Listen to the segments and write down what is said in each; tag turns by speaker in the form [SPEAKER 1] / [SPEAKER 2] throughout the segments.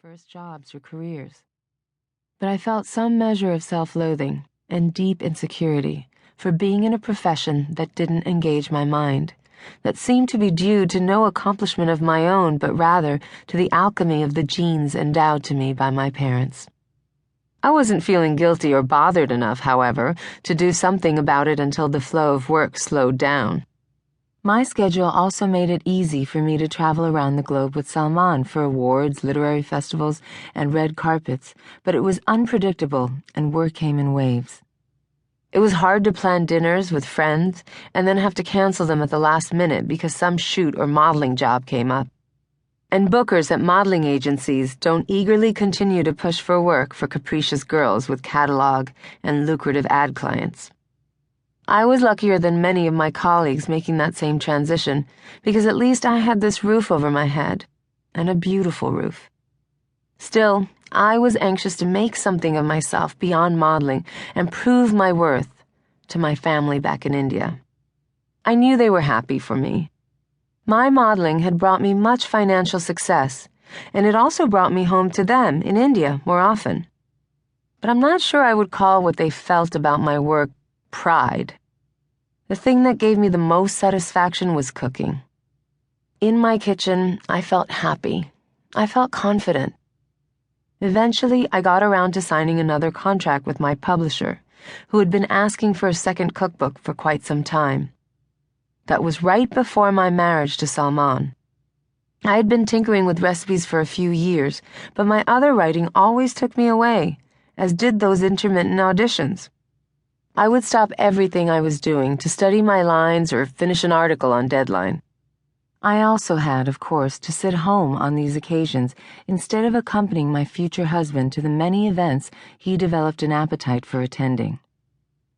[SPEAKER 1] first jobs or careers. But I felt some measure of self-loathing and deep insecurity for being in a profession that didn't engage my mind, that seemed to be due to no accomplishment of my own, but rather to the alchemy of the genes endowed to me by my parents. I wasn't feeling guilty or bothered enough, however, to do something about it until the flow of work slowed down. My schedule also made it easy for me to travel around the globe with Salman for awards, literary festivals, and red carpets, but it was unpredictable and work came in waves. It was hard to plan dinners with friends and then have to cancel them at the last minute because some shoot or modeling job came up. And bookers at modeling agencies don't eagerly continue to push for work for capricious girls with catalog and lucrative ad clients. I was luckier than many of my colleagues making that same transition because at least I had this roof over my head, and a beautiful roof. Still, I was anxious to make something of myself beyond modeling and prove my worth to my family back in India. I knew they were happy for me. My modeling had brought me much financial success, and it also brought me home to them in India more often. But I'm not sure I would call what they felt about my work pride. The thing that gave me the most satisfaction was cooking. In my kitchen, I felt happy. I felt confident. Eventually, I got around to signing another contract with my publisher, who had been asking for a second cookbook for quite some time. That was right before my marriage to Salman. I had been tinkering with recipes for a few years, but my other writing always took me away, as did those intermittent auditions. I would stop everything I was doing to study my lines or finish an article on deadline. I also had, of course, to sit home on these occasions instead of accompanying my future husband to the many events he developed an appetite for attending.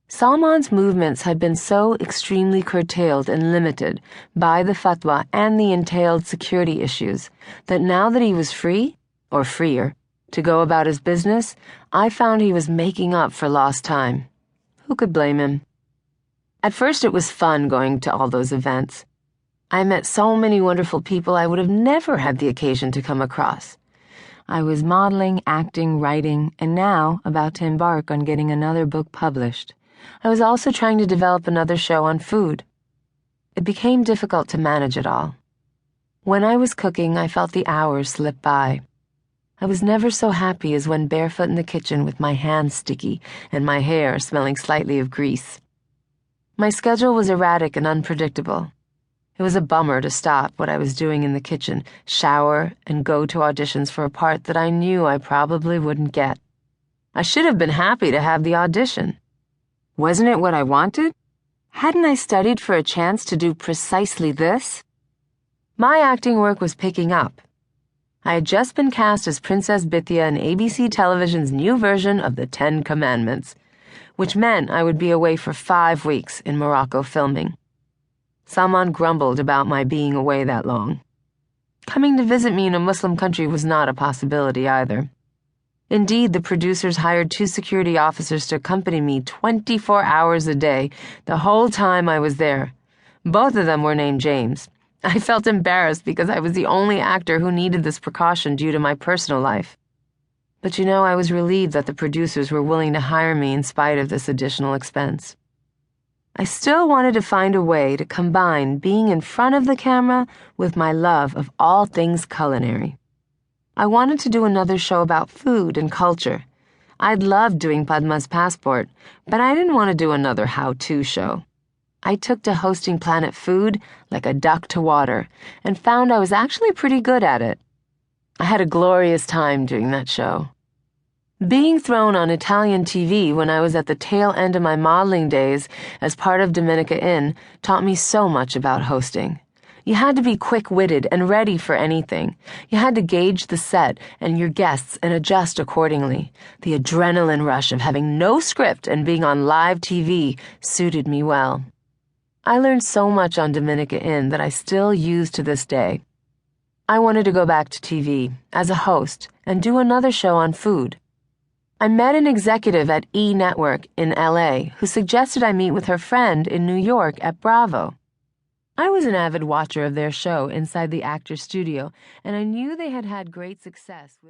[SPEAKER 1] Salman's movements had been so extremely curtailed and limited by the fatwa and the entailed security issues that now that he was free, or freer, to go about his business, I found he was making up for lost time. Who could blame him? At first it was fun going to all those events. I met so many wonderful people I would have never had the occasion to come across. I was modeling, acting, writing, and now about to embark on getting another book published. I was also trying to develop another show on food. It became difficult to manage it all. When I was cooking, I felt the hours slip by. I was never so happy as when barefoot in the kitchen with my hands sticky and my hair smelling slightly of grease. My schedule was erratic and unpredictable. It was a bummer to stop what I was doing in the kitchen, shower, and go to auditions for a part that I knew I probably wouldn't get. I should have been happy to have the audition. Wasn't it what I wanted? Hadn't I studied for a chance to do precisely this? My acting work was picking up. I had just been cast as Princess Bithia in ABC Television's new version of the 10 Commandments, which meant I would be away for 5 weeks in Morocco filming. Salman grumbled about my being away that long. Coming to visit me in a Muslim country was not a possibility either. Indeed, the producers hired 2 security officers to accompany me 24 hours a day, the whole time I was there. Both of them were named James. I felt embarrassed because I was the only actor who needed this precaution due to my personal life. But I was relieved that the producers were willing to hire me in spite of this additional expense. I still wanted to find a way to combine being in front of the camera with my love of all things culinary. I wanted to do another show about food and culture. I'd loved doing Padma's Passport, but I didn't want to do another how-to show. I took to hosting Planet Food like a duck to water and found I was actually pretty good at it. I had a glorious time doing that show. Being thrown on Italian TV when I was at the tail end of my modeling days as part of Domenica Inn taught me so much about hosting. You had to be quick-witted and ready for anything. You had to gauge the set and your guests and adjust accordingly. The adrenaline rush of having no script and being on live TV suited me well. I learned so much on Domenica Inn that I still use to this day. I wanted to go back to TV as a host and do another show on food. I met an executive at E! Network in LA who suggested I meet with her friend in New York at Bravo. I was an avid watcher of their show inside the actor's studio, and I knew they had had great success with